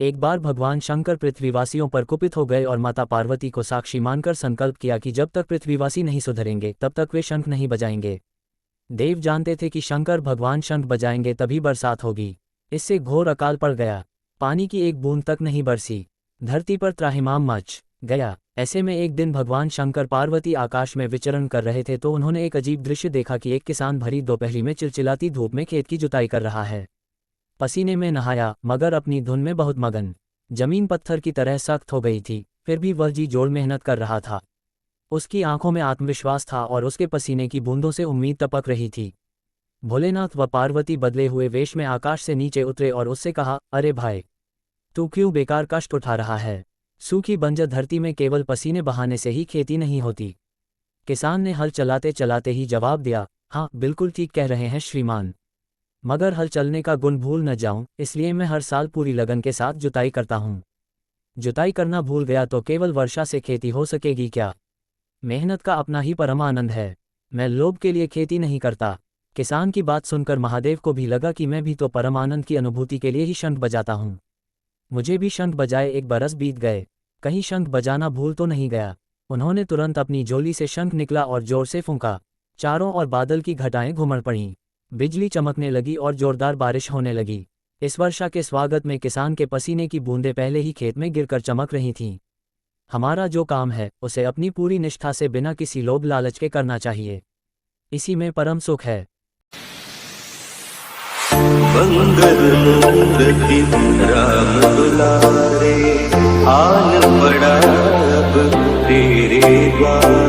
एक बार भगवान शंकर पृथ्वीवासियों पर कुपित हो गए और माता पार्वती को साक्षी मानकर संकल्प किया कि जब तक पृथ्वीवासी नहीं सुधरेंगे तब तक वे शंख नहीं बजाएंगे। देव जानते थे कि शंकर भगवान शंख बजाएंगे तभी बरसात होगी। इससे घोर अकाल पड़ गया। पानी की एक बूंद तक नहीं बरसी। धरती पर त्राहिमाम मच गया। ऐसे में एक दिन भगवान शंकर पार्वती आकाश में विचरण कर रहे थे तो उन्होंने एक अजीब दृश्य देखा कि एक किसान भरी दोपहरी में चिलचिलाती धूप में खेत की जुताई कर रहा है। पसीने में नहाया मगर अपनी धुन में बहुत मगन। जमीन पत्थर की तरह सख्त हो गई थी, फिर भी वह जी जोड़ मेहनत कर रहा था। उसकी आंखों में आत्मविश्वास था और उसके पसीने की बूंदों से उम्मीद टपक रही थी। भोलेनाथ व पार्वती बदले हुए वेश में आकाश से नीचे उतरे और उससे कहा, अरे भाई, तू क्यों बेकार कष्ट उठा रहा है? सूखी बंजर धरती में केवल पसीने बहाने से ही खेती नहीं होती। किसान ने हल चलाते चलाते ही जवाब दिया, हाँ बिल्कुल ठीक कह रहे हैं श्रीमान, मगर हल चलने का गुण भूल न जाऊं इसलिए मैं हर साल पूरी लगन के साथ जुताई करता हूं। जुताई करना भूल गया तो केवल वर्षा से खेती हो सकेगी क्या? मेहनत का अपना ही परम आनंद है। मैं लोभ के लिए खेती नहीं करता। किसान की बात सुनकर महादेव को भी लगा कि मैं भी तो परम आनंद की अनुभूति के लिए ही शंख बजाता हूँ। मुझे भी शंख बजाए एक बरस बीत गए, कहीं शंख बजाना भूल तो नहीं गया। उन्होंने तुरंत अपनी झोली से शंख निकला और जोर से फूंका। चारों ओर बादल की घटाएं घुमड़ पड़ीं। बिजली चमकने लगी और जोरदार बारिश होने लगी। इस वर्षा के स्वागत में किसान के पसीने की बूंदें पहले ही खेत में गिरकर चमक रही थीं। हमारा जो काम है उसे अपनी पूरी निष्ठा से बिना किसी लोभ लालच के करना चाहिए, इसी में परम सुख है। मंगल मूर्ति राम दुलारे, आन पड़ा अब तेरे द्वार।